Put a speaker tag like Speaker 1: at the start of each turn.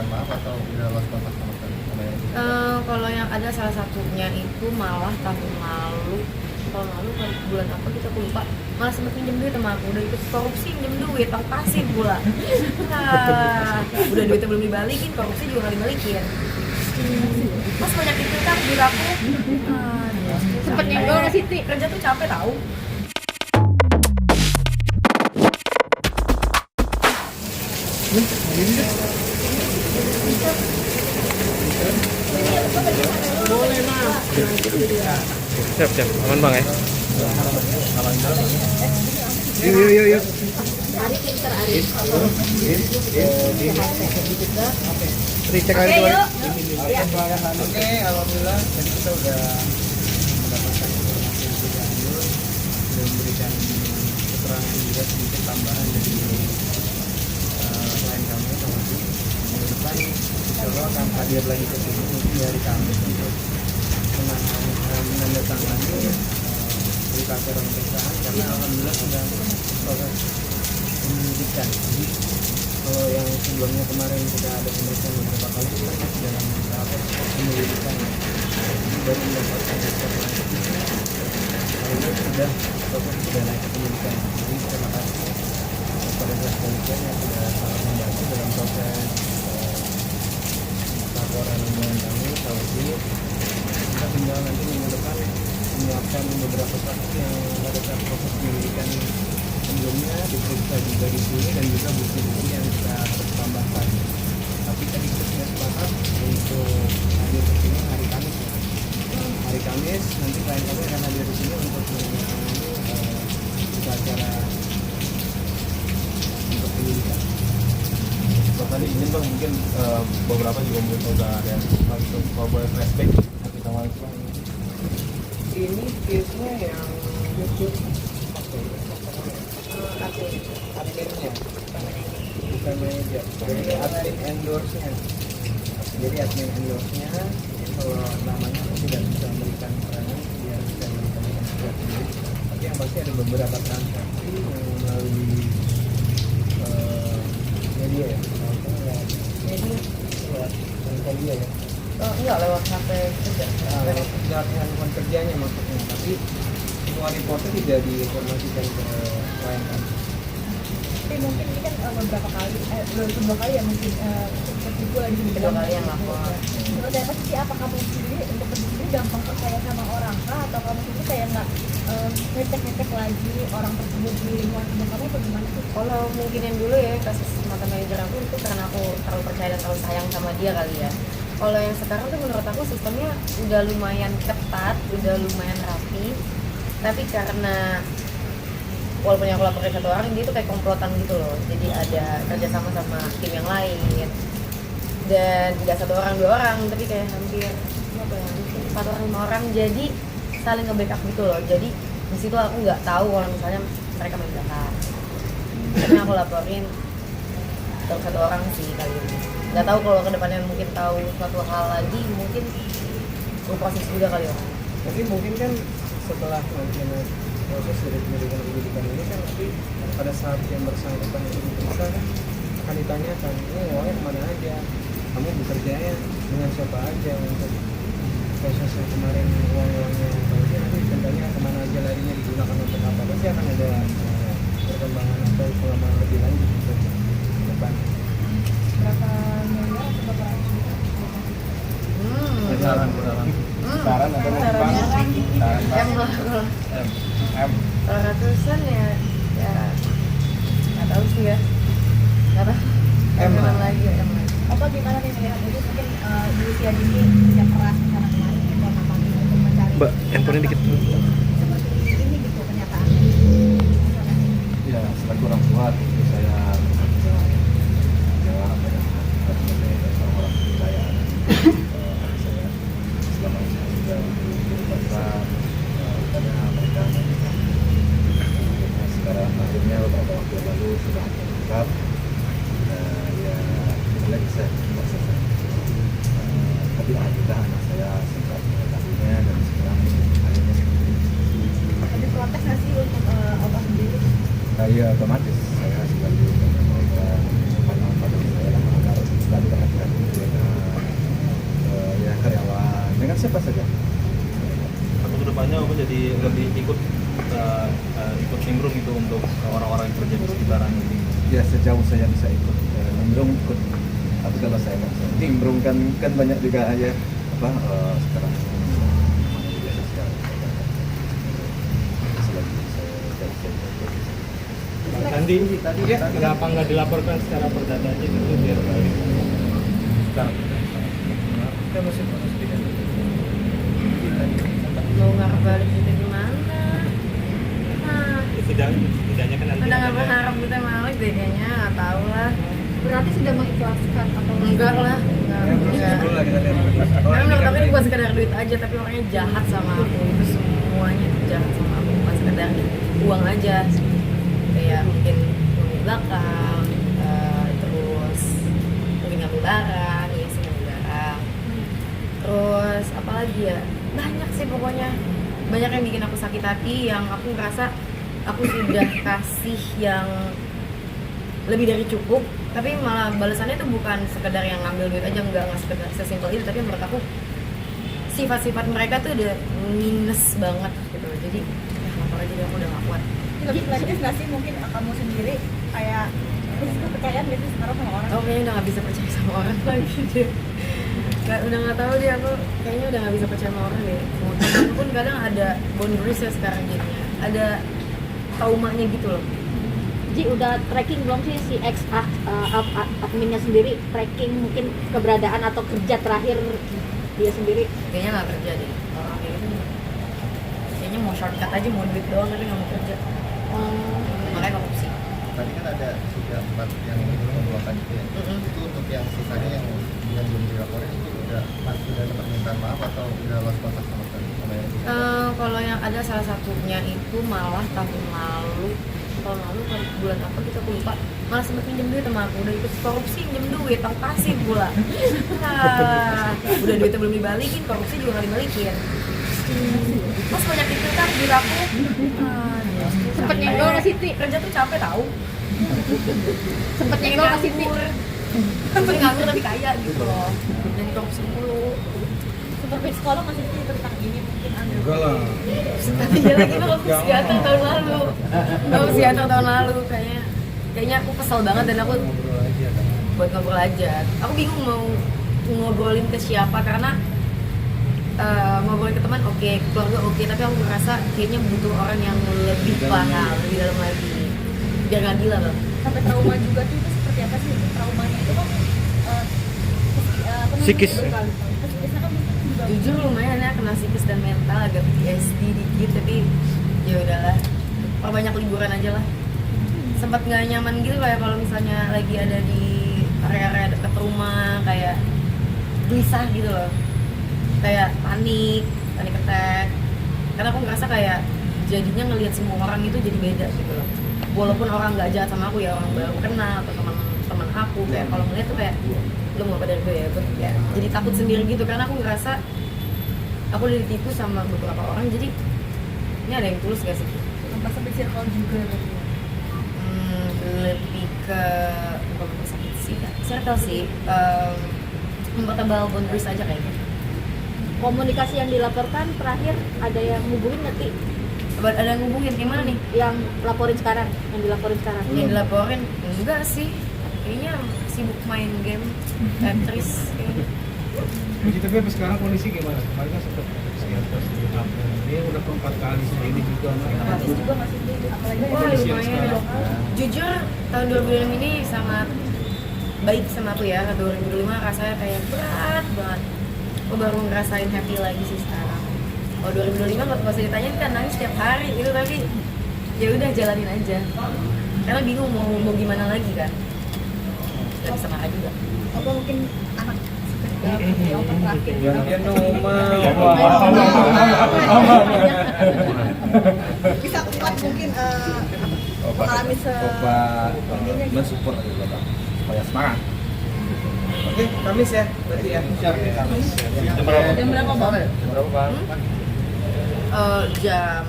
Speaker 1: mengucapkan maaf atau udah lost kontak sama sekali?
Speaker 2: Kalau yang ada salah satunya itu malah tahun lalu kan bulan apa kita lupa, malah sempat pinjam duit sama aku, udah ikut korupsi pinjam duit, aku kasih pula. Nah, udah duitnya belum dibalikin, korupsi juga nggak dibalikin. Pas banyak itu kan duit aku, sempet nyenggol ke Siti, kerja tuh capek tahu.
Speaker 1: Boleh mas.
Speaker 3: Siap, aman bang ya. Yuk.
Speaker 2: Ari pinter Ari.
Speaker 3: Cek
Speaker 2: Oke yuk.
Speaker 1: Oke, alhamdulillah. Jadi kita udah mendapatkan informasi lebih lanjut dan memberikan keterangan juga sedikit tambahan dari klien kami sama di minggu depan. Insya Allah akan hadir lagi ke sini mungkin di hari Kamis untuk menandatangani berita acara pemeriksaan karena alhamdulillah sudah proses penyelidikan. Jadi kalau yang sebelumnya kemarin kita ada pemeriksaan beberapa kali itu kan masih dalam tahap penyelidikan. Baru mendapatkan informasi kalau ini sudah proses sudah naik ke penyelidikan. Jadi terima kasih kepada pihak kepolisian yang sudah sangat membantu dalam proses laporan hubungan kami. Kalau ini kita tinggal nanti minggu depan menyiapkan beberapa saksi yang pada saat proses penyelidikan sebelumnya diperiksa juga di sini dan juga bukti-bukti yang kita tambahkan. Tapi tadi kita sudah sepakat untuk hadir ke sini hari Kamis. Hari Kamis nanti klien kami akan hadir di sini untuk mengenai acara untuk penyelidikan.
Speaker 4: Tadi izin bang, mungkin beberapa juga mungkin udah ada yang langsung kalau boleh flashback tapi sama itu bang.
Speaker 1: Ini case-nya yang YouTube adminnya bukan manajer, jadi admin endorse-nya. Jadi admin endorse-nya kalau namanya aku tidak bisa memberikan keterangan biar bisa memberikan sendiri. Tapi yang pasti ada beberapa transaksi yang melalui media ya, lewat media ya.
Speaker 2: Enggak lewat HP kerja.
Speaker 1: Lewat handphone kerjanya maksudnya, tapi semua reportnya tidak diinformasikan ke klien kami.
Speaker 5: Tapi mungkin ini kan beberapa kali, belum kedua kali ya mungkin ketipu lagi di
Speaker 2: Kedua kali yang lapor.
Speaker 5: Menurut saya sih apa kamu sendiri untuk sendiri gampang percaya sama orang kah, atau kamu sendiri kayak nggak ngecek lagi orang tersebut di lingkungan kerja kamu atau gimana sih?
Speaker 2: Kalau mungkin yang dulu ya kasus mata manajer aku itu karena aku terlalu percaya dan terlalu sayang sama dia kali ya. Kalau yang sekarang tuh menurut aku sistemnya udah lumayan ketat, udah lumayan rapi. Tapi karena walaupun yang aku laporin satu orang, dia tuh kayak komplotan gitu loh. Jadi ada kerjasama sama tim yang lain. Dan tidak satu orang, dua orang, tapi kayak hampir 4 orang, 5 orang. Jadi saling nge-backup gitu loh. Jadi di situ aku nggak tahu kalau misalnya mereka main belakang. Tapi aku laporin terus satu orang sih kali ini. Nggak tahu kalau kedepannya mungkin tahu suatu hal lagi, mungkin proses juga kali ya.
Speaker 1: Tapi mungkin kan setelah nanti proses dari penyidikan ini kan nanti pada saat yang bersangkutan itu diperiksa kan akan ditanyakan, ini uangnya kemana aja, kamu bekerjanya dengan siapa aja untuk proses yang kemarin uang-uangnya, nanti contohnya kemana aja larinya, digunakan untuk apa, pasti akan ada perkembangan atau pengembangan lebih lanjut untuk depan.
Speaker 5: Berapa miliar atau berapa ratus?
Speaker 4: Saran atau bang?
Speaker 2: M kalau ratusan ya nggak tahu sih ya, nggak tahu.
Speaker 1: M
Speaker 2: lagi ya, M lagi.
Speaker 5: Apa gimana nih melihat itu mungkin di usia dini kerja keras karena kemarin kita memang untuk mencari
Speaker 3: Mbak, handphonenya dikit dulu.
Speaker 5: seperti ini gitu kenyataannya.
Speaker 4: Ya, selaku orang tua tentu saya jawab apa yang sebagai orang kepercayaan saya selama ini juga berbangsa karena mereka sekarang akhirnya beberapa waktu lalu sudah terungkap. Ya lagi saya proses tapi alhamdulillah anak saya sempat mengetahuinya dan sekarang akhirnya
Speaker 5: Ada protes nggak sih untuk obat sendiri?
Speaker 4: ya otomatis saya siapa saja?
Speaker 6: Atau kedepannya aku jadi lebih ikut nimbrung gitu untuk orang-orang yang kerja di sekitaran ini.
Speaker 4: Ya sejauh saya bisa ikut nimbrung ikut. Tapi kalau saya nggak bisa nimbrung kan banyak juga ya sekarang media sosial. Selagi saya jauh-jauh.
Speaker 3: Nanti tadi ya nggak dilaporkan secara perdata aja gitu biar balik.
Speaker 1: Kita masih proses pidana.
Speaker 2: Mau ngarep balik gitu gimana? Nah,
Speaker 3: Setidaknya kan nanti
Speaker 2: udah nggak
Speaker 3: ada-
Speaker 2: berharap kita balik deh kayaknya, nggak tahu lah.
Speaker 5: Berarti sudah mengikhlaskan atau
Speaker 2: Enggak lah, enggak.
Speaker 1: Dulu lah kita lihat.
Speaker 2: Karena menurut aku ini bukan sekedar duit aja, tapi orangnya jahat sama aku. Itu semuanya itu jahat sama aku, bukan sekedar uang aja. Kayak mungkin uang belakang, terus mungkin ngambil barang, iya sih ngambil barang. Terus apalagi ya, banyak sih pokoknya. Banyak yang bikin aku sakit hati, yang aku ngerasa aku sudah kasih yang lebih dari cukup, tapi malah balasannya tuh bukan sekedar yang ngambil duit aja, nggak sekedar sesimpel itu. Tapi menurut aku sifat-sifat mereka tuh udah minus banget gitu. Jadi ya lapor aja deh, aku udah gak kuat.
Speaker 5: lebih lanjut nggak sih mungkin kamu sendiri kayak krisis kepercayaan gitu sekarang sama orang?
Speaker 2: Aku kayaknya udah gak bisa percaya sama orang lagi deh. Udah gak tahu deh, aku kayaknya udah gak bisa percaya sama orang deh. Mau temen pun kadang ada boundaries ya sekarang jadinya, ada traumanya gitu loh.
Speaker 5: Ji udah tracking belum sih si ex adminnya sendiri tracking mungkin keberadaan atau kerja terakhir dia sendiri?
Speaker 2: Kayaknya gak kerja deh orang kayak gitu. Kayaknya mau shortcut aja, mau duit doang tapi gak mau kerja. Makanya korupsi.
Speaker 7: Tadi kan ada 3-4 yang membawakan itu ya. Itu untuk yang sisanya yang belum dilaporin itu udah dapat permintaan maaf atau udah lost kontak sama sekali sama yang
Speaker 2: Kalau yang ada salah satunya itu malah tahun lalu kan bulan apa kita aku lupa, malah sempet pinjam duit sama aku, udah ikut korupsi pinjam duit, aku kasih pula. Udah duitnya belum dibalikin, korupsi juga nggak dibalikin. Pas banyak itu kan diri aku
Speaker 5: Sempet nyenggol ke Siti.
Speaker 2: kerja tuh capek tahu.
Speaker 5: Sempet nyenggol ke Siti.
Speaker 2: Sempet nganggur tapi kaya gitu loh, dan korupsi mulu.
Speaker 5: Seperti psikolog masih Siti tentang ini mungkin ada.
Speaker 1: Enggak lah.
Speaker 2: Tapi dia lagi mau psikiater tahun lalu. Mau psikiater tahun lalu kayaknya aku kesel banget dan aku
Speaker 1: Ngobrol aja kan.
Speaker 2: buat ngobrol aja. Aku bingung mau ngobrolin ke siapa karena ngobrolin ke teman oke, keluarga oke, tapi aku ngerasa kayaknya butuh orang yang lebih paham, lebih dalam lagi biar gak gila loh.
Speaker 5: Sampai trauma juga tuh itu seperti apa sih traumanya itu kan
Speaker 3: Psikis.
Speaker 5: Psikisnya kan juga
Speaker 2: Jujur lumayan ya, kena psikis dan mental, agak PTSD dikit, tapi ya udahlah, perbanyak liburan aja lah. Sempat nggak nyaman gitu kayak kalau misalnya lagi ada di area-area dekat rumah, kayak gelisah gitu loh, kayak panik attack. Karena aku ngerasa kayak jadinya ngelihat semua orang itu jadi beda gitu loh. Walaupun orang nggak jahat sama aku ya, orang baru kenal atau teman aku, kayak kalau ngeliat tuh kayak lu mau apa dari gue ya, gue ya jadi takut sendiri gitu karena aku ngerasa aku udah ditipu sama beberapa orang. Jadi ini ada yang tulus gak sih?
Speaker 5: sampai circle juga berarti.
Speaker 2: Lebih ke bukan sakit sih, circle sih, mempertebal boundaries aja kayaknya.
Speaker 5: Komunikasi yang dilaporkan terakhir ada yang hubungin nggak Ti?
Speaker 2: Ada yang ngubungin gimana nih?
Speaker 5: Yang laporin sekarang, yang dilaporin sekarang.
Speaker 2: Yang dilaporin enggak sih, kayaknya sibuk main game Tetris kayaknya.
Speaker 1: Jadi tapi sampai sekarang kondisi gimana? Kemarin kan sempat psikiater sendiri. Dia udah keempat kali sama ini juga.
Speaker 5: Artis juga masih Ti, apalagi
Speaker 2: Wah
Speaker 5: yang
Speaker 2: lumayan. Jujur tahun 2006 ini sangat baik sama aku ya. 2005 rasanya kayak berat banget. Aku baru ngerasain happy lagi sih sekarang. Kalau 2005 nggak usah ditanyain kan, nangis setiap hari gitu, tapi ya udah jalanin aja. Karena bingung mau gimana lagi kan. Gak bisa marah juga.
Speaker 5: apa mungkin anak yang terakhir
Speaker 1: Dia Noma.
Speaker 5: bisa kuat mungkin mengalami
Speaker 4: mensupport aja Bapak supaya semangat.
Speaker 1: Oke, Kamis ya berarti ya.
Speaker 5: jam berapa Bang?
Speaker 1: Berapa Bang?
Speaker 2: Jam